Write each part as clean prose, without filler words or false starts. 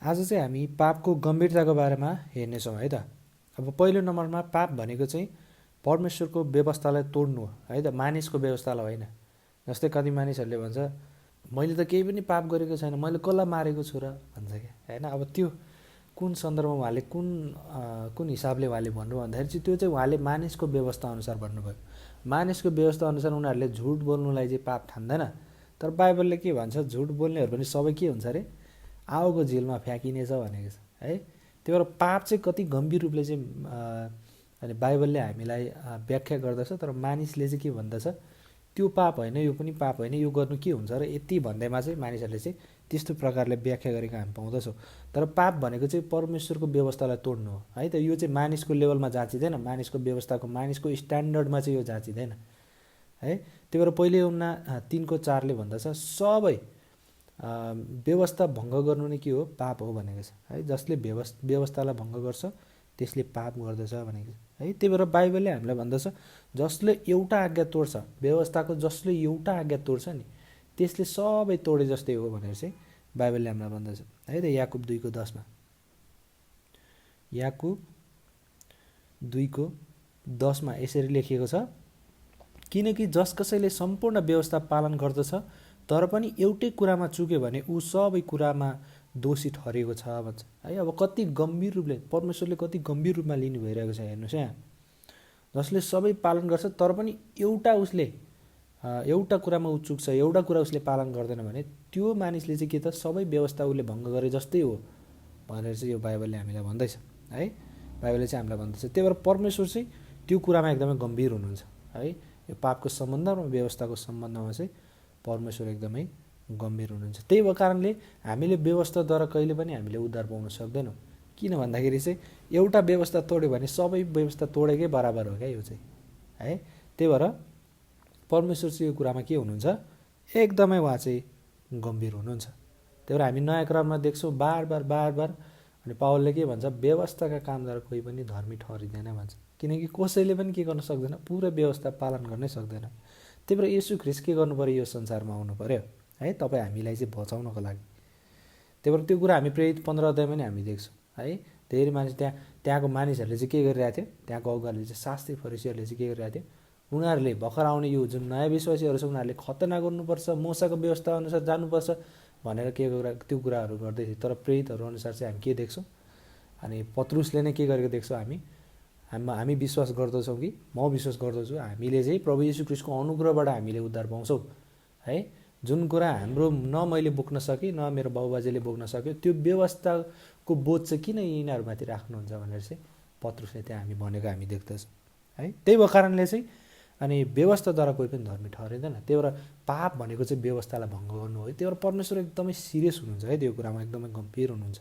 आज चाहिँ हामी पापको गम्भीरताको बारेमा हेर्नेछौँ है त। अब पहिलो नम्बरमा पाप भनेको चाहिँ परमेश्वरको व्यवस्थालाई तोड्नु हो है त, मानिसको व्यवस्थालाई होइन। जस्तै कति मानिसहरूले भन्छ मैले त केही पनि पाप गरेको छैन, मैले कसलाई मारेको छु र भन्छ क्या होइन। अब त्यो कुन सन्दर्भमा उहाँले कुन हिसाबले उहाँले भन्नु भन्दाखेरि चाहिँ त्यो चाहिँ उहाँले मानिसको व्यवस्था अनुसार भन्नुभयो। मानिसको व्यवस्था अनुसार उनीहरूले झुट बोल्नुलाई चाहिँ पाप ठान्दैन। तर बाइबलले के भन्छ, झुट बोल्नेहरू पनि सबै के हुन्छ अरे, आगोको झिलमा फ्याँकिनेछ भनेको छ है। त्यही भएर पाप चाहिँ कति गम्भीर रूपले चाहिँ अनि बाइबलले हामीलाई व्याख्या गर्दछ। तर मानिसले चाहिँ के भन्दछ, त्यो पाप होइन, यो पनि पाप होइन, यो गर्नु के हुन्छ र यति भन्दैमा चाहिँ मानिसहरूले चाहिँ त्यस्तो प्रकारले व्याख्या गरेको हामी पाउँदछौँ। तर पाप भनेको चाहिँ परमेश्वरको व्यवस्थालाई तोड्नु हो है त। यो चाहिँ मानिसको लेभलमा जाँचिँदैन, मानिसको व्यवस्थाको मानिसको स्ट्यान्डर्डमा चाहिँ यो जाँचिँदैन है। त्यही भएर पहिले यूहन्ना 3:4 भन्दछ सबै व्यवस्था भङ्ग गर्नु नै के हो, पाप हो भनेको छ है। जसले व्यवस्थालाई भङ्ग गर्छ त्यसले पाप गर्दछ भनेको छ है। त्यही भएर बाइबलले हामीलाई भन्दछ जसले एउटा आज्ञा तोड्छ, व्यवस्थाको जसले एउटा आज्ञा तोड्छ नि त्यसले सबै तोडे जस्तै हो भनेर चाहिँ बाइबलले हामीलाई भन्दछ है त। याकुब 2:10 याकुब 2:10 यसरी लेखिएको छ, किनकि जस कसैले सम्पूर्ण व्यवस्था पालन गर्दछ तर पनि एउटै कुरामा चुक्यो भने ऊ सबै कुरामा दोषी ठहरेको छ भन्छ है। अब कति गम्भीर रूपले परमेश्वरले कति गम्भीर रूपमा लिनु भइरहेको छ हेर्नुहोस् यहाँ। जसले सबै पालन गर्छ तर पनि एउटा कुरामा ऊ चुक्छ, एउटा कुरा उसले पालन गर्दैन भने त्यो मानिसले चाहिँ के त सबै व्यवस्था उसले भङ्ग गरे जस्तै हो भनेर चाहिँ यो बाइबलले हामीलाई भन्दैछ है। बाइबलले चाहिँ हामीलाई भन्दैछ। त्यही भएर परमेश्वर चाहिँ त्यो कुरामा एकदमै गम्भीर हुनुहुन्छ है। यो पापको सम्बन्धमा, व्यवस्थाको सम्बन्धमा चाहिँ परमेश्वर एकदमै गम्भीर हुनुहुन्छ। त्यही भएको कारणले हामीले व्यवस्थाद्वारा कहिले पनि हामीले उद्धार पाउन सक्दैनौँ। किन भन्दाखेरि चाहिँ एउटा व्यवस्था तोड्यो भने सबै व्यवस्था तोडेकै बराबर हो क्या यो चाहिँ है। त्यही भएर परमेश्वर चाहिँ यो कुरामा के हुनुहुन्छ, एकदमै उहाँ चाहिँ गम्भीर हुनुहुन्छ। त्यही भएर हामी नयाँ करारमा देख्छौँ बार बार अनि पावलले के भन्छ, व्यवस्थाका कामद्वारा कोही पनि धर्मी ठहरिँदैन भन्छ। किनकि कसैले पनि के गर्न सक्दैन, पुरै व्यवस्था पालन गर्नै सक्दैन। त्यही भएर येशू ख्रीष्ट के गर्नु पऱ्यो, यो संसारमा आउनु पऱ्यो है तपाईँ हामीलाई चाहिँ बचाउनको लागि। त्यही भएर त्यो कुरा हामी प्रेरित 15 अध्यायमा नि हामी देख्छौँ है। धेरै मानिस त्यहाँको मानिसहरूले चाहिँ के गरिरहेको थियो, त्यहाँको अगुवाहरूले चाहिँ शास्त्री फरिसीहरूले चाहिँ के गरिरहेको थियो, उनीहरूले भर्खर आउने यो जुन नयाँ विश्वासीहरू छ उनीहरूले खतना गर्नुपर्छ, मोसाको व्यवस्था अनुसार जानुपर्छ भनेर त्यो कुराहरू गर्दै थियो। तर प्रेरितहरू अनुसार चाहिँ हामी के देख्छौँ, अनि पत्रुसले नै के गरेको देख्छौँ, हामी विश्वास गर्दछौँ कि म विश्वास गर्दछु हामीले चाहिँ प्रभु येशू ख्रीष्टको अनुग्रहबाट हामीले उद्धार पाउँछौँ है। जुन कुरा हाम्रो न मैले बोक्न सकेँ न मेरो बाबुबाजेले बोक्न सक्यो, त्यो व्यवस्थाको बोझ चाहिँ किन यिनीहरूमाथि राख्नुहुन्छ भनेर चाहिँ पत्रुसले त्यहाँ हामी भनेको हामी देख्दछौँ है। त्यही भएको कारणले चाहिँ अनि व्यवस्थाद्वारा कोही पनि धर्मी ठहरिँदैन। त्यही भएर पाप भनेको चाहिँ व्यवस्थालाई भङ्ग गर्नु हो। त्यही भएर परमेश्वर एकदमै सिरियस हुनुहुन्छ है, त्यो कुरामा एकदमै गम्भीर हुनुहुन्छ।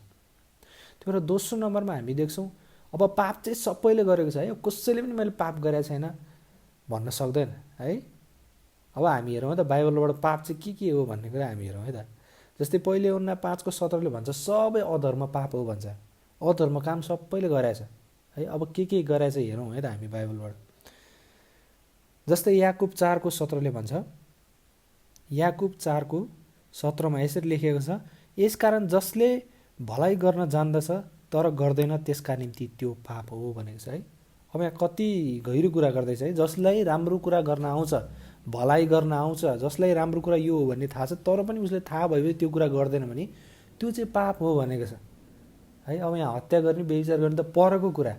त्यही भएर दोस्रो नम्बरमा हामी देख्छौँ अब पाप चाहिँ सबैले गरेको छ है, कसैले पनि मैले पाप गरेको छैन भन्न सक्दैन है। अब हामी हेरौँ है त बाइबलबाट पाप चाहिँ के हो भन्ने कुरा हामी हेरौँ है त। जस्तै पहिले यूहन्ना 5:17 भन्छ सबै अधर्म पाप हो भन्छ, अधर्म काम सबैले गरेछ है। अब के गरेछ हेरौँ है त हामी बाइबलबाट। जस्तै याकुब 4:17 भन्छ, याकुब 4:17 यसरी लेखिएको छ, यसकारण जसले भलाइ गर्न जान्दछ तर गर्दैन त्यसका निम्ति त्यो पाप हो भनेको छ है। अब यहाँ कति गहिरो कुरा गर्दैछ है। जसलाई राम्रो कुरा गर्न आउँछ, भलाइ गर्न आउँछ, जसलाई राम्रो कुरा यो हो भन्ने थाहा छ तर पनि उसले थाहा भयो त्यो कुरा गर्दैन भने त्यो चाहिँ पाप हो भनेको छ है। अब यहाँ हत्या गर्ने, व्यभिचार गर्ने त परको कुरा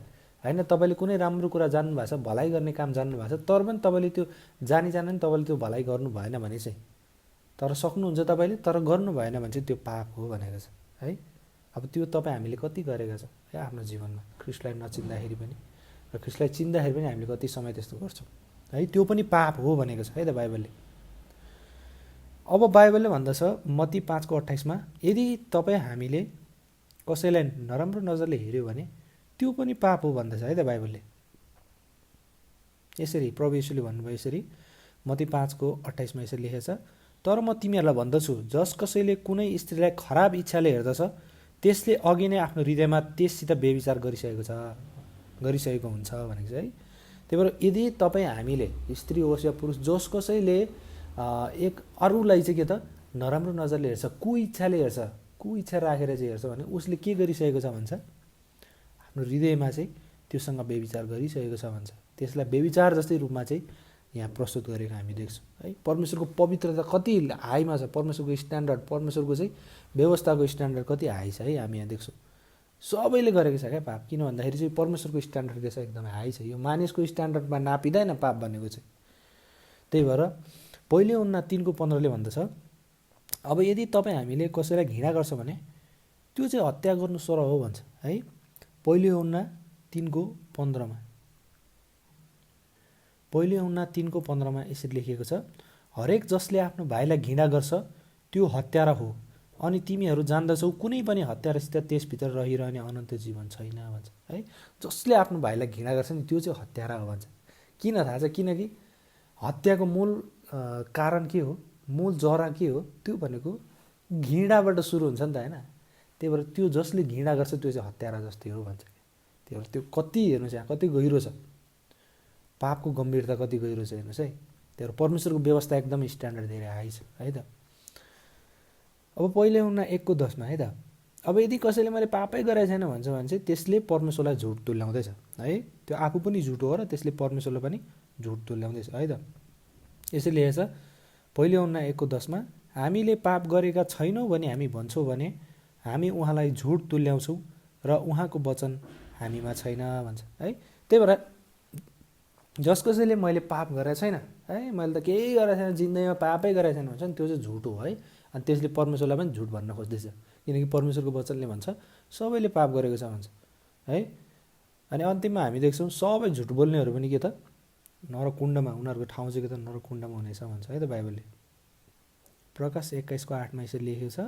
होइन, तपाईँले कुनै राम्रो कुरा जान्नुभएको छ, भलाइ गर्ने काम जान्नुभएको छ तर पनि तपाईँले त्यो जानी तपाईँले त्यो भलाइ गर्नु भएन भने चाहिँ, तर सक्नुहुन्छ तपाईँले तर गर्नु भएन भने चाहिँ त्यो पाप हो भनेको छ है। अब त्यो तपाईँ हामीले कति गरेका छौँ है आफ्नो जीवनमा, ख्रीष्टलाई नचिन्दाखेरि पनि र ख्रीष्टलाई चिन्दाखेरि पनि हामीले कति समय त्यस्तो गर्छौँ है। त्यो पनि पाप हो भनेको छ है त बाइबलले। अब बाइबलले भन्दछ मत्ती 5:28 यदि तपाईँ हामीले कसैलाई नराम्रो नजरले हेऱ्यो भने त्यो पनि पाप हो भन्दछ है त बाइबलले। यसरी प्रभु येशूले भन्नुभयो, यसरी मत्ती 5:28 यसरी लेखेको छ, तर म तिमीहरूलाई भन्दछु जस कसैले कुनै स्त्रीलाई खराब इच्छाले हेर्दछ त्यसले अघि नै आफ्नो हृदयमा त्यससित व्यभिचार गरिसकेको हुन्छ भनेको छ है। त्यही भएर यदि तपाईँ हामीले स्त्री होस् या पुरुष जस कसैले एक अरूलाई चाहिँ के त नराम्रो नजरले हेर्छ, कुइच्छाले हेर्छ कुइच्छा राखेर चाहिँ हेर्छ भने उसले के गरिसकेको छ भन्छ, आफ्नो हृदयमा चाहिँ त्योसँग व्यभिचार गरिसकेको छ भन्छ। त्यसलाई व्यभिचार जस्तै रूपमा चाहिँ यहाँ प्रस्तुत गरेको हामी देख्छौँ है। परमेश्वरको पवित्रता कति हाईमा छ, परमेश्वरको स्ट्यान्डर्ड, परमेश्वरको चाहिँ व्यवस्थाको स्ट्यान्डर्ड कति हाई छ है, हामी यहाँ देख्छौँ। सबैले गरेको छ क्या पाप, किन भन्दाखेरि चाहिँ परमेश्वरको स्ट्यान्डर्ड के छ, एकदमै हाई छ। यो मानिसको स्ट्यान्डर्डमा नापिँदैन पाप भनेको चाहिँ। त्यही भएर पहिले उन्ना 3:15 भन्दछ, अब यदि तपाईँ हामीले कसैलाई घृणा गर्छ भने त्यो चाहिँ हत्या गर्नु सर हो भन्छ है। पहिले उन्ना 3:15 पहिले उन्ना 3:15 यसरी लेखिएको छ, हरेक जसले आफ्नो भाइलाई घृणा गर्छ त्यो हत्यारा हो, अनि तिमीहरू जान्दछौ कुनै पनि हत्यारासित त्यसभित्र रहिरहने अनन्त जीवन छैन भन्छ है। जसले आफ्नो भाइलाई घृणा गर्छ नि त्यो चाहिँ हत्यारा हो भन्छ। किन थाहा छ, किनकि हत्याको मूल कारण के हो, मूल जरा के हो, त्यो भनेको घृणाबाट सुरु हुन्छ नि त होइन। त्यही भएर त्यो जसले घृणा गर्छ त्यो चाहिँ हत्यारा जस्तै हो भन्छ। त्यही भएर त्यो कति हेर्नुहोस् यहाँ कति गहिरो छ, पापको गम्भीरता कति गहिरो छ हेर्नुहोस् है। त्यही भएर परमेश्वरको व्यवस्था एकदम स्ट्यान्डर्ड धेरै हाई छ है त। अब पहिले उन्ना 1:10 है त, अब यदि कसैले मैले पापै गरेको छैन भन्छ भने चाहिँ त्यसले परमेश्वरलाई झुट तुल्याउँदैछ है। त्यो आफू पनि झुट हो र त्यसले परमेश्वरलाई पनि झुट तुल्याउँदैछ है त। यसरी लेखेको छ पहिले उन्ना 1:10, हामीले पाप गरेका छैनौँ भने हामी भन्छौँ भने हामी उहाँलाई झुट तुल्याउँछौँ र उहाँको वचन हामीमा छैन भन्छ है। त्यही भएर जस कसैले मैले पाप गरेको छैन है, मैले त केही गरेको छैन, जिन्दगीमा पापै गरेको छैन भन्छ नि, त्यो चाहिँ झुट हो है। अनि त्यसले परमेश्वरलाई पनि झुट भन्न खोज्दैछ, किनकि परमेश्वरको वचनले भन्छ सबैले पाप गरेको छ भन्छ है। अनि अन्तिममा हामी देख्छौँ सबै झुट बोल्नेहरू पनि के त नरकुण्डमा, उनीहरूको ठाउँ चाहिँ के त नरकुण्डमा हुनेछ भन्छ है त बाइबलले। प्रकाश 21:8 यसरी लेखेको छ,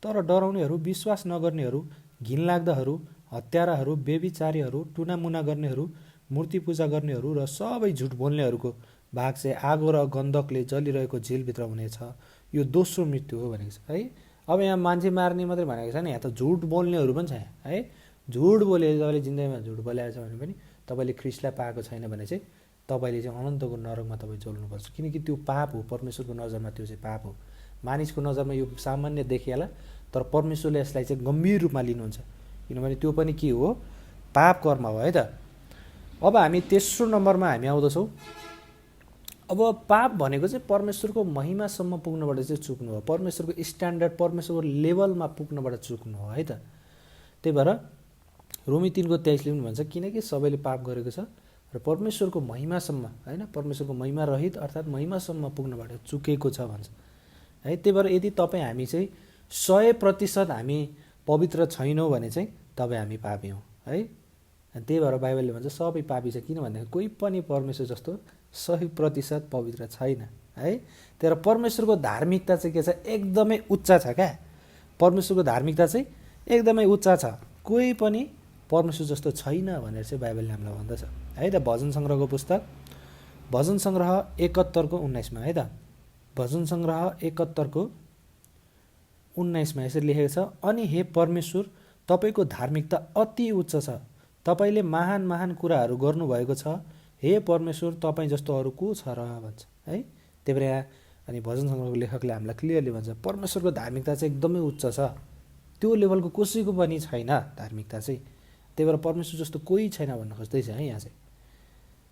तर डराउनेहरू, विश्वास नगर्नेहरू, घिनलाग्दाहरू, हत्याराहरू, व्यभिचारीहरू, टुनामुना गर्नेहरू, मूर्ति पूजा गर्नेहरू र सबै झुट बोल्नेहरूको भाग चाहिँ आगो र गन्धकले जलिरहेको झिलभित्र हुनेछ, यो दोस्रो मृत्यु हो भनेको छ है। अब यहाँ मान्छे मार्ने मात्रै भनेको छैन, यहाँ त झुट बोल्नेहरू पनि छ यहाँ है। झुट बोले, तपाईँले जिन्दगीमा झुट बोलेको छ भने पनि तपाईँले ख्रिस्टलाई पाएको छैन भने चाहिँ तपाईँले चाहिँ अनन्तको नरकमा तपाईँ चल्नुपर्छ, किनकि त्यो पाप हो। परमेश्वरको नजरमा त्यो चाहिँ पाप हो। मानिसको नजरमा यो सामान्य देखिएला, तर परमेश्वरले यसलाई चाहिँ गम्भीर रूपमा लिनुहुन्छ, किनभने त्यो पनि के हो, पाप कर्म हो है त। अब हामी तेस्रो नम्बरमा हामी आउँदछौँ। अब पाप भनेको चाहिँ परमेश्वरको महिमासम्म पुग्नबाट चाहिँ चुक्नु हो, परमेश्वरको स्ट्यान्डर्ड, परमेश्वरको लेभलमा पुग्नबाट चुक्नु हो है त। त्यही भएर रोमी 3:23 पनि भन्छ, किनकि सबैले पाप गरेको छ र परमेश्वरको महिमासम्म होइन, परमेश्वरको महिमा रहित अर्थात् महिमासम्म पुग्नबाट चुकेको छ भन्छ है। त्यही भएर यदि तपाईँ हामी चाहिँ 100% हामी पवित्र छैनौँ भने चाहिँ तपाईँ हामी पापी हौँ है। त्यही भएर बाइबलले भन्छ सबै पापी छ, किन भन्दाखेरि कोही पनि परमेश्वर जस्तो 100% पवित्र छैन है। तर परमेश्वरको धार्मिकता चाहिँ के छ, एकदमै उच्च छ क्या। परमेश्वरको धार्मिकता चाहिँ एकदमै उच्च छ, कोही पनि परमेश्वर जस्तो छैन भनेर चाहिँ बाइबलले हामीलाई भन्दछ है त। भजन सङ्ग्रहको पुस्तक, भजन सङ्ग्रह 71:19 है त, भजन सङ्ग्रह 71:19 यसरी लेखेको छ, अनि हे परमेश्वर तपाईँको धार्मिकता अति उच्च छ, तपाईँले महान महान कुराहरू गर्नुभएको छ, हे परमेश्वर तपाईँ जस्तो अरू को छ र भन्छ है। त्यही भएर यहाँ अनि भजन सङ्ग्रहको लेखकले हामीलाई क्लियरली भन्छ परमेश्वरको धार्मिकता चाहिँ एकदमै उच्च छ, त्यो लेभलको कसैको पनि छैन धार्मिकता चाहिँ। त्यही भएर परमेश्वर जस्तो कोही छैन भन्न खोज्दैछ है यहाँ चाहिँ।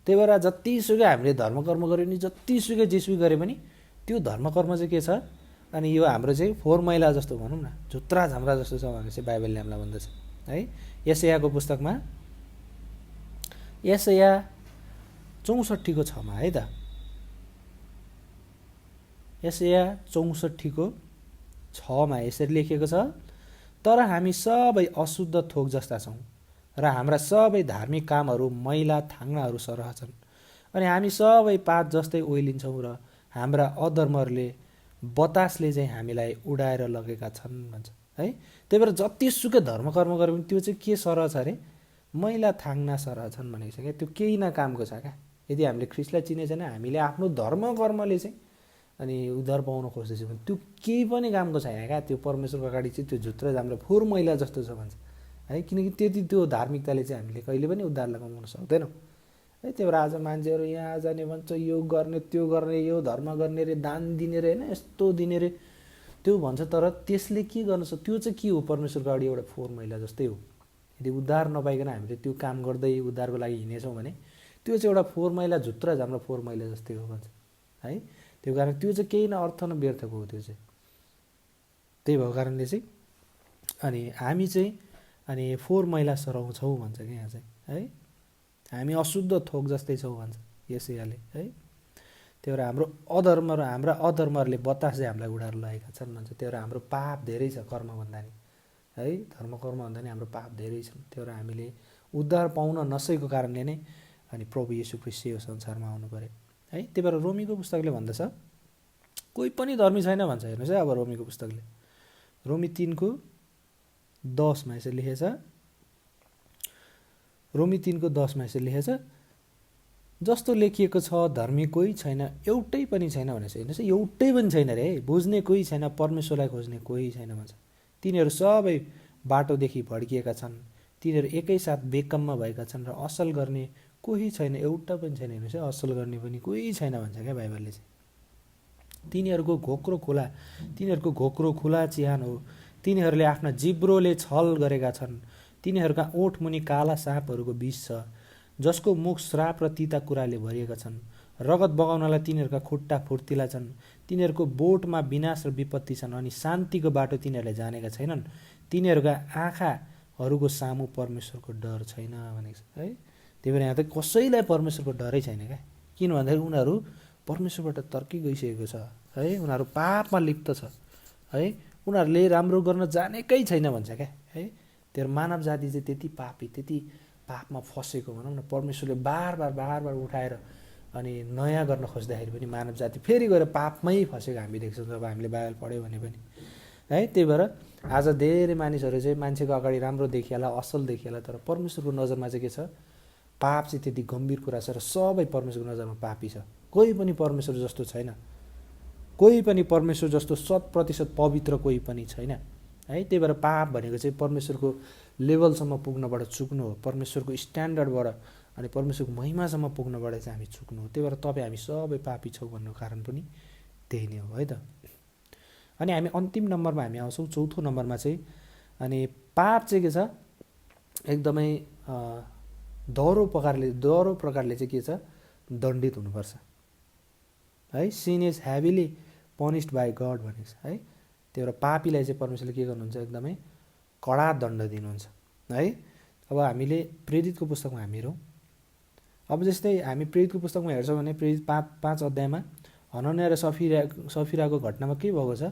त्यही भएर जतिसुकै हामीले धर्मकर्म गऱ्यो नि, जतिसुकै जेसुकै गरे पनि त्यो धर्मकर्म चाहिँ के छ, अनि यो हाम्रो चाहिँ फोहोर मैला जस्तो भनौँ न, झुत्रा झाम्रा जस्तो छ भनेर चाहिँ बाइबलले हामीलाई भन्दछ है। यशायाको पुस्तकमा, यशाया 64:6 है त, यशाया 64:6 यसरी लेखिएको छ, तर हामी सबै अशुद्ध थोक जस्ता छौँ र हाम्रा सबै धार्मिक कामहरू मैला थाङ्नाहरू सरह छन्, अनि हामी सबै पात जस्तै ओइलिन्छौँ र हाम्रा अधर्महरूले बतासले चाहिँ हामीलाई उडाएर लगेका छन् भन्छ है। त्यही भएर जतिसुकै धर्मकर्म गरे पनि त्यो चाहिँ के सरह छ अरे, मैला थाङ्ना सरह छन् भनेको छ क्या। त्यो केही न कामको छ क्या। यदि हामीले ख्रिस्टलाई चिने छैन, हामीले आफ्नो धर्मकर्मले चाहिँ अनि उद्धार पाउन खोज्दैछौँ भने त्यो केही पनि कामको छैन क्या। त्यो परमेश्वरको अगाडि चाहिँ त्यो झुत्रो राम्रो फोहोर मैला जस्तो छ भन्छ है, किनकि त्यति त्यो धार्मिकताले चाहिँ हामीले कहिले पनि उद्धारलाई कमाउन सक्दैनौँ है। त्यही भएर आज मान्छेहरू यहाँ जाने भन्छ, यो गर्ने त्यो गर्ने, यो धर्म गर्ने रे, दान दिने रे होइन, यस्तो दिने रे, त्यो भन्छ। तर त्यसले के गर्न सक्छ, त्यो चाहिँ के हो, परमेश्वरको अगाडि एउटा फोहोर मैला जस्तै हो। यदि उद्धार नपाइकन हामीले त्यो काम गर्दै उद्धारको लागि हिँडेछौँ भने त्यो चाहिँ एउटा फोहोर मैला, झुत्रा हाम्रो फोहोर मैला जस्तै हो भन्छ है। त्यो कारण त्यो चाहिँ केही न अर्थ न व्यर्थको हो त्यो चाहिँ। त्यही भएको कारणले चाहिँ अनि हामी चाहिँ अनि फोहोर मैला सराउँछौँ भन्छ कि यहाँ चाहिँ है। हामी अशुद्ध थोक जस्तै छौँ भन्छ यशायाले है। त्यही भएर हाम्रो अधर्म र हाम्रा अधर्महरूले बतासले हामीलाई उडाएर लगेका छन् भन्छ। त्यही भएर हाम्रो पाप धेरै छ कर्म भन्दा नि है, धर्म कर्म भन्दा नि हाम्रो पाप धेरै छन्। त्यही भएर हामीले उद्धार पाउन नसकेको कारणले नै अनि प्रभु येशू ख्रीष्ट यो संसारमा आउनु पर्यो है। त्यही भएर रोमीको पुस्तकले भन्दछ कोही पनि धर्मी छैन भन्छ। हेर्नुहोस् है अब रोमीको पुस्तकले रोमी 3:10 यसरी लेखेछ। रोमी 3:10 यसरी लेखेछ, जस्तो लेखिएको छ धर्मी कोही छैन, एउटै पनि छैन भनेछ। हेर्नुहोस् एउटै पनि छैन रे, बुझ्ने कोही छैन, परमेश्वरलाई खोज्ने कोही छैन भन्छ। तिनीहरू सबै बाटोदेखि भड्किएका छन्, तिनीहरू एकैसाथ बेकममा भएका छन् र असल गर्ने कोही छैन, एउटा पनि छैन। हेर्नुहोस् है, असल गर्ने पनि कोही छैन भन्छ क्या बाइबलले चाहिँ। तिनीहरूको घोक्रो खुला चिहान हो, तिनीहरूले आफ्ना जिब्रोले छल गरेका छन्, तिनीहरूका ओठ मुनि काला साँपहरूको विष छ, जसको मुख श्राप र तिता कुराले भरिएका छन्। रगत बगाउनलाई तिनीहरूका खुट्टा फुर्तिला छन्, तिनीहरूको बोटमा विनाश र विपत्ति छन्, अनि शान्तिको बाटो तिनीहरूले जानेका छैनन्। तिनीहरूका आँखाहरूको सामु परमेश्वरको डर छैन भनेको छ है। त्यही भएर यहाँ त कसैलाई परमेश्वरको डरै छैन क्या। किन भन्दाखेरि उनीहरू परमेश्वरबाट तर्की गइसकेको छ है, उनीहरू पापमा लिप्त छ है, उनीहरूले राम्रो गर्न जानेकै छैन भन्छ क्या है। त्यो मानव जाति चाहिँ त्यति पापी, त्यति पापमा फसेको भनौँ न। परमेश्वरले बार बार उठाएर अनि नयाँ गर्न खोज्दाखेरि पनि मानव जाति फेरि गएर पापमै फसेको हामी देख्छौँ जब हामीले बाइबल पढ्यो भने पनि है। त्यही भएर आज धेरै मानिसहरू चाहिँ मान्छेको अगाडि राम्रो देखिएला, असल देखिएला, तर परमेश्वरको नजरमा चाहिँ के छ, पाप चाहिँ त्यति गम्भीर कुरा छ र सबै परमेश्वरको नजरमा पापी छ। कोही पनि परमेश्वर जस्तो छैन, कोही पनि परमेश्वर जस्तो 100% पवित्र कोही पनि छैन है। त्यही भएर पाप भनेको चाहिँ परमेश्वरको लेभलसम्म पुग्नबाट चुक्नु हो, परमेश्वरको स्ट्यान्डर्डबाट अनि परमेश्वरको महिमासम्म पुग्नबाट चाहिँ हामी चुक्नु हो। त्यही भएर तपाईँ हामी सबै पापी छौँ भन्नु कारण पनि त्यही नै हो है त। अनि हामी अन्तिम नम्बरमा हामी आउँछौँ, चौथो नम्बरमा चाहिँ अनि पाप चाहिँ के छ, एकदमै दह्रो प्रकारले चाहिँ के छ, दण्डित हुनुपर्छ है। Sin is heavily punished by God भनेको छ है। त्यही भएर पापीलाई चाहिँ परमेश्वरले के गर्नुहुन्छ, एकदमै कडा दण्ड दिनुहुन्छ है। अब हामीले प्रेरितको पुस्तकमा हामी हेरौँ, अब जस्तै हामी प्रेरितको पुस्तकमा हेर्छौँ भने प्रेरित 5 अध्यायमा हनन्या र सफिराको घटनामा के भएको छ,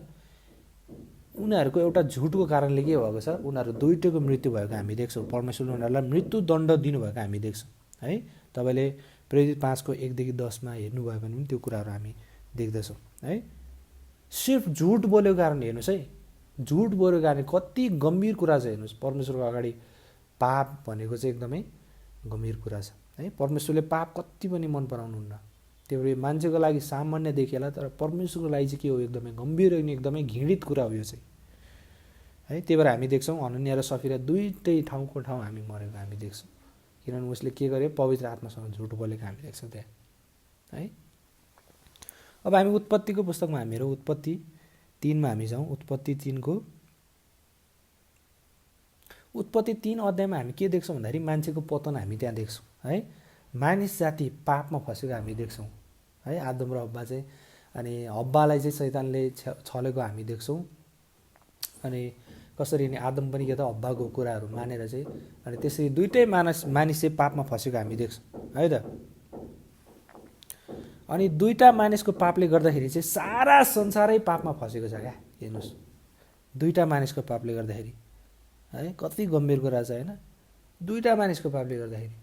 उनीहरूको एउटा झुटको कारणले के भएको छ, उनीहरू दुईटैको मृत्यु भएको हामी देख्छौँ। परमेश्वरले उनीहरूलाई मृत्यु दण्ड दिनुभएको हामी देख्छौँ है। तपाईँले प्रेरित 5:1-10 हेर्नुभयो भने पनि त्यो कुराहरू हामी देख्दछौँ है। सिर्फ झुट बोलेको कारण हेर्नुहोस् है, झुट बोलेको कारण कति गम्भीर कुरा छ हेर्नुहोस्। परमेश्वरको अगाडि पाप भनेको चाहिँ एकदमै गम्भीर कुरा छ है। परमेश्वरले पाप कति पनि मन पराउनुहुन्न। त्यो भएर मान्छेको लागि सामान्य देखिएला, तर परमेश्वरको लागि चाहिँ के हो, एकदमै गम्भीर अनि एकदमै घृणित कुरा हो यो चाहिँ है। त्यही भएर हामी देख्छौँ हनन्या र सफिरा दुईटै ठाउँको ठाउँ हामी मरेको हामी देख्छौँ, किनभने उसले के गर्यो, पवित्र आत्मासँग झुट बोलेको हामी देख्छौँ त्यहाँ है। अब हामी उत्पत्तिको पुस्तकमा हामी हेरौँ, उत्पत्ति 3 हामी जाउँ। उत्पत्ति 3 अध्यायमा हामी के देख्छौँ भन्दाखेरि मान्छेको पतन हामी त्यहाँ देख्छौँ है। मानिस जाति पापमा फसेको हामी देख्छौँ है। आदम र हव्वा चाहिँ अनि हव्वालाई चाहिँ शैतानले छलेको हामी देख्छौँ। अनि कसरी नि आदम पनि के त हव्वाको कुराहरू मानेर चाहिँ अनि त्यसरी दुईटै मानिस चाहिँ पापमा फसेको हामी देख्छौँ है त। अनि दुईटा मानिसको पापले गर्दाखेरि चाहिँ सारा संसारै पापमा फसेको छ क्या। हेर्नुहोस्, दुईटा मानिसको पापले गर्दाखेरि है, कति गम्भीर कुरा छ होइन। दुईटा मानिसको पापले गर्दाखेरि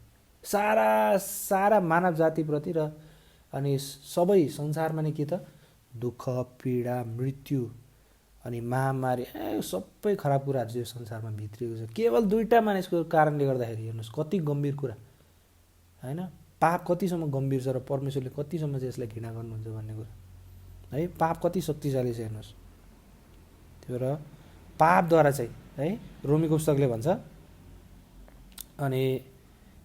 सारा मानव जातिप्रति र अनि सबै संसारमा नै के त दुःख, पीडा, मृत्यु अनि महामारी सबै खराब कुराहरू चाहिँ संसारमा भित्रिएको छ केवल दुईटा मानिसको कारणले गर्दाखेरि। हेर्नुहोस् कति गम्भीर कुरा होइन। पाप कतिसम्म गम्भीर छ र परमेश्वरले कतिसम्म चाहिँ यसलाई घृणा गर्नुहुन्छ भन्ने कुरा है। पाप कति शक्तिशाली छ हेर्नुहोस्। त्यो र पापद्वारा चाहिँ है रोमीको पुस्तकले भन्छ अनि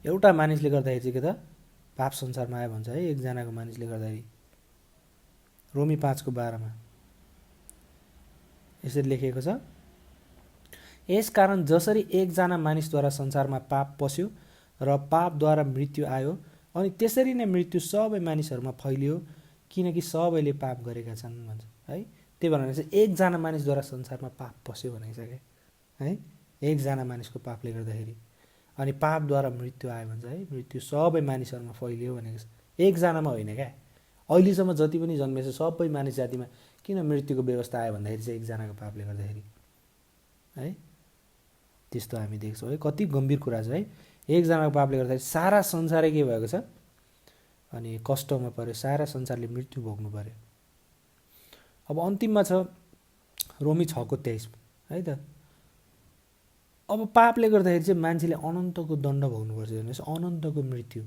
एउटा मानिसले गर्दाखेरि चाहिँ के त पाप संसारमा आयो भन्छ है, एकजनाको मानिसले गर्दाखेरि। रोमी 5:12 यसरी लेखिएको छ, यसकारण जसरी एकजना मानिसद्वारा संसारमा पाप पस्यो र पापद्वारा मृत्यु आयो, अनि त्यसरी नै मृत्यु सबै मानिसहरूमा फैलियो, किनकि सबैले पाप गरेका छन् भन्छ है। त्यही भएर चाहिँ एकजना मानिसद्वारा संसारमा पाप पस्यो भनेको छ क्या है, एकजना मानिसको पापले गर्दाखेरि, अनि पापद्वारा मृत्यु आयो भन्छ है, मृत्यु सबै मानिसहरूमा फैलियो भनेको छ, एकजनामा होइन क्या। अहिलेसम्म जति पनि जन्मेछ सबै मानिस जातिमा किन मृत्युको व्यवस्था आयो भन्दाखेरि चाहिँ एकजनाको पापले गर्दाखेरि है। त्यस्तो हामी देख्छौँ है, कति गम्भीर कुरा छ है। एकजनाको पापले गर्दाखेरि सारा संसारै के भएको छ, अनि कष्टमा पर्यो, सारा संसारले मृत्यु भोग्नु पर्यो। अब अन्तिममा छ रोमी 6:23 है त। अब पापले गर्दाखेरि चाहिँ मान्छेले अनन्तको दण्ड भोग्नुपर्छ हेर्नुहोस्, अनन्तको मृत्यु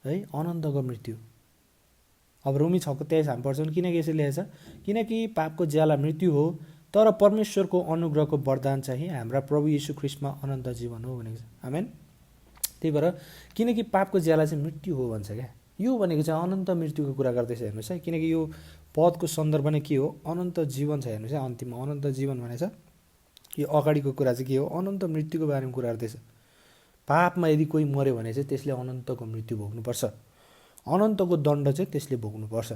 है, अनन्तको मृत्यु। अब रोमी 6:23 हामी पढ्छौँ, किनकि यसरी लेखेको छ, किनकि पापको ज्याला मृत्यु हो, तर परमेश्वरको अनुग्रहको वरदान चाहिँ हाम्रा प्रभु यीशु ख्रीष्टमा अनन्त जीवन हो भनेको छ। आमेन। त्यही भएर किनकि पापको ज्याला चाहिँ मृत्यु हो भन्छ क्या, यो भनेको चाहिँ अनन्त मृत्युको कुरा गर्दैछ हेर्नुहोस् है, किनकि यो पदको सन्दर्भ नै के हो, अनन्त जीवन छ हेर्नुहोस् है। अन्तिममा अनन्त जीवन भनेछ, यो अगाडिको कुरा चाहिँ के हो, अनन्त मृत्युको बारेमा कुरा गर्दैछ। पापमा यदि कोही मर्यो भने चाहिँ त्यसले अनन्तको मृत्यु भोग्नुपर्छ, अनन्तको दण्ड चाहिँ त्यसले भोग्नुपर्छ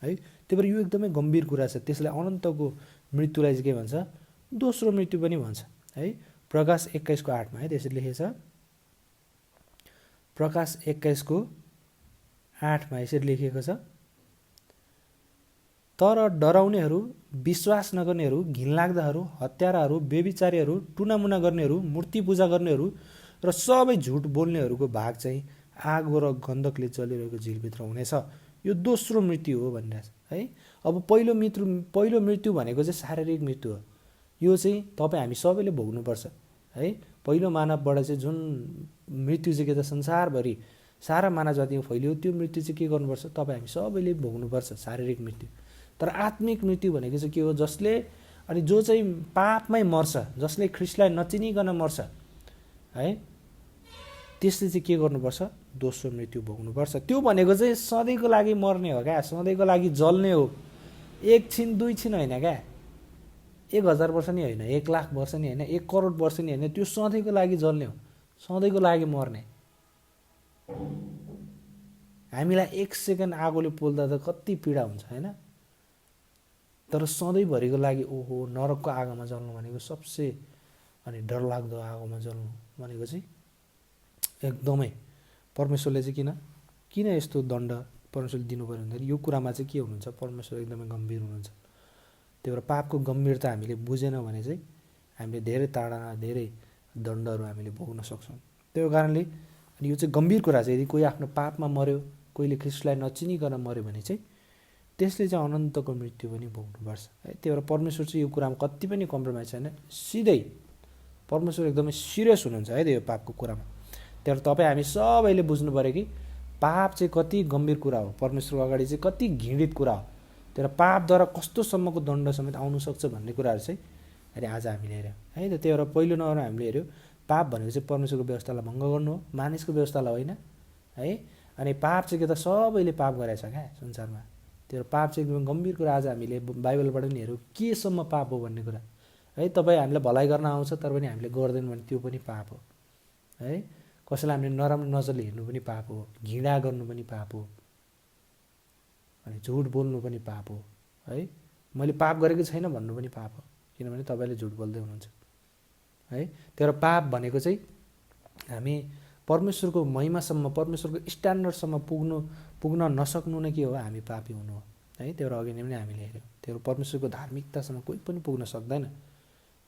है। त्यही भएर यो एकदमै गम्भीर कुरा छ। त्यसलाई अनन्तको मृत्युलाई चाहिँ के भन्छ, दोस्रो मृत्यु पनि भन्छ है। प्रकाश 21:8 है त्यसरी लेखेको छ, प्रकाश 21:8 यसरी लेखिएको छ, तर डराउनेहरू, विश्वास नगर्नेहरू, घिनलाग्दाहरू, हत्याराहरू, व्यभिचारीहरू, टुनामुना गर्नेहरू, मूर्ति पूजा गर्नेहरू र सबै झुट बोल्नेहरूको भाग चाहिँ आगो र गन्धकले जलिरहेको झिलभित्र हुनेछ, यो दोस्रो मृत्यु हो भनिरहेछ है। अब पहिलो मृत्यु भनेको चाहिँ शारीरिक मृत्यु हो, यो चाहिँ तपाईँ हामी सबैले भोग्नुपर्छ है। पहिलो मानवबाट चाहिँ जुन मृत्यु चाहिँ के त संसारभरि सारा मानव जातिमा फैलियो, त्यो मृत्यु चाहिँ के गर्नुपर्छ, तपाईँ हामी सबैले भोग्नुपर्छ, शारीरिक मृत्यु। तर आत्मिक मृत्यु भनेको चाहिँ के हो, जसले अनि जो चाहिँ पापमै मर्छ, जसले ख्रीष्टलाई नचिनिकन मर्छ है, त्यसले चाहिँ के गर्नुपर्छ, दोस्रो मृत्यु भोग्नुपर्छ। त्यो भनेको चाहिँ सधैँको लागि मर्ने हो क्या, सधैँको लागि जल्ने हो, 1 छिन 2 छिन होइन क्या, 1000 वर्ष नि होइन, 1 लाख वर्ष नि होइन, 1 करोड वर्ष नि होइन, त्यो सधैँको लागि जल्ने हो, सधैँको लागि मर्ने। हामीलाई 1 सेकेन्ड आगोले पोल्दा त कति पीडा हुन्छ होइन, तर सधैँभरिको लागि ओहो नरकको आगोमा जल्नु भनेको सबसे अनि डरलाग्दो आगोमा जल्नु भनेको चाहिँ एकदमै परमेश्वरले चाहिँ किन यस्तो दण्ड परमेश्वरले दिनु पर्यो भन्दाखेरि यो कुरामा चाहिँ के हुनुहुन्छ, परमेश्वर एकदमै गम्भीर हुनुहुन्छ। त्यही भएर पापको गम्भीरता हामीले बुझेन भने चाहिँ हामीले धेरै ताडना, धेरै दण्डहरू हामीले भोग्न सक्छौँ। त्यो कारणले अनि यो चाहिँ गम्भीर कुरा छ। यदि कोही आफ्नो पापमा मर्यो, कोहीले ख्रीष्टलाई नचिनिकन मर्यो भने चाहिँ त्यसले चाहिँ अनन्तको मृत्यु पनि भोग्नुपर्छ है। त्यही भएर परमेश्वर चाहिँ यो कुरामा कति पनि कम्प्रोमाइज छैन, सिधै परमेश्वर एकदमै सिरियस हुनुहुन्छ है यो पापको कुरामा। त्यही भएर तपाईँ हामी सबैले बुझ्नु पऱ्यो कि पाप चाहिँ कति गम्भीर कुरा हो, परमेश्वरको अगाडि चाहिँ कति घृणित कुरा हो। त्यही भएर पापद्वारा कस्तोसम्मको दण्ड समेत आउन सक्छ भन्ने कुराहरू चाहिँ अहिले आज हामीले हेऱ्यौँ है त। त्यही भएर पहिलो नम्बर हामीले हेऱ्यौँ पाप भनेको चाहिँ परमेश्वरको व्यवस्थालाई भङ्ग गर्नु हो, मानिसको व्यवस्थालाई होइन है। अनि पाप चाहिँ के त सबैले पाप गरेछ क्या संसारमा। त्यो पाप चाहिँ एकदम गम्भीर कुरा आज हामीले बाइबलबाट पनि हेऱ्यौँ, केसम्म पाप हो भन्ने कुरा है। तपाईँ हामीलाई भलाइ गर्न आउँछ तर पनि हामीले गर्दैन भने त्यो पनि पाप हो है। कसैलाई हामीले नराम्रो नजरले हेर्नु पनि पाप हो, घृणा गर्नु पनि पाप हो, अनि झुट बोल्नु पनि पाप हो है। मैले पाप गरेको छैन भन्नु पनि पाप हो, किनभने तपाईँले झुट बोल्दै हुनुहुन्छ है। तर पाप भनेको चाहिँ हामी परमेश्वरको महिमासम्म, परमेश्वरको स्ट्यान्डर्डसम्म पुग्न नसक्नु नै के हो, हामी पापी हुनु हो है। त्यो अघि नै पनि हामीले हेऱ्यौँ, त्यो परमेश्वरको धार्मिकतासम्म कोही पनि पुग्न सक्दैन,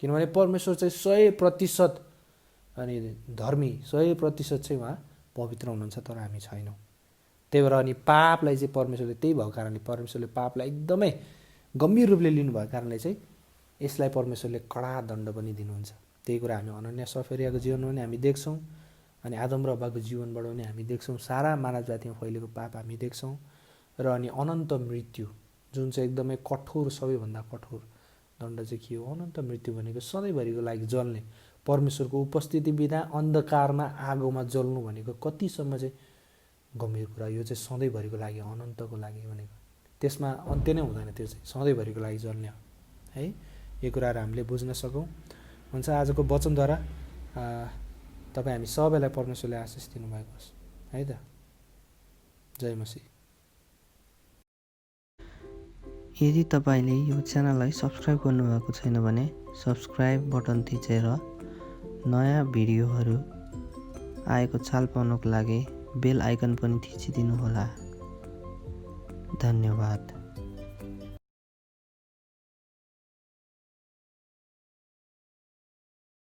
किनभने परमेश्वर चाहिँ 100% अनि धर्मी, 100% चाहिँ उहाँ पवित्र हुनुहुन्छ, तर हामी छैनौँ। त्यही भएर अनि पापलाई चाहिँ परमेश्वरले, त्यही भएको कारणले परमेश्वरले पापलाई एकदमै गम्भीर रूपले लिनुभएको कारणले चाहिँ यसलाई परमेश्वरले कडा दण्ड पनि दिनुहुन्छ। त्यही कुरा हामी अनन्या सफेरियाको जीवनमा पनि हामी देख्छौँ, अनि आदम र हव्वाको जीवनबाट पनि हामी देख्छौँ। सारा मानव जातिमा फैलेको पाप हामी देख्छौँ। र अनि अनन्त मृत्यु जुन चाहिँ एकदमै कठोर, सबैभन्दा कठोर दण्ड चाहिँ के हो, अनन्त मृत्यु भनेको सधैँभरिको लागि जल्ने, परमेश्वरको उपस्थिति बिना अन्धकारमा आगोमा जल्नु भनेको कतिसम्म चाहिँ गम्भीर कुरा। यो चाहिँ सधैँभरिको लागि, अनन्तको लागि भनेको, त्यसमा अन्त्य नै हुँदैन, त्यो चाहिँ सधैँभरिको लागि जल्ने हो है। यो कुराहरू हामीले बुझ्न सकौँ। हुन्छ, आजको वचनद्वारा तपाईँ हामी सबैलाई परमेश्वरले आशिष दिनुभएको होस् है त। जय मसीह। यदि तपाईँले यो च्यानललाई सब्सक्राइब गर्नुभएको छैन भने सब्सक्राइब बटन थिचेर नयाँ भिडियोहरू आएको चाल पाउनको लागि बेल आइकन पनि थिचिदिनु होला। धन्यवाद।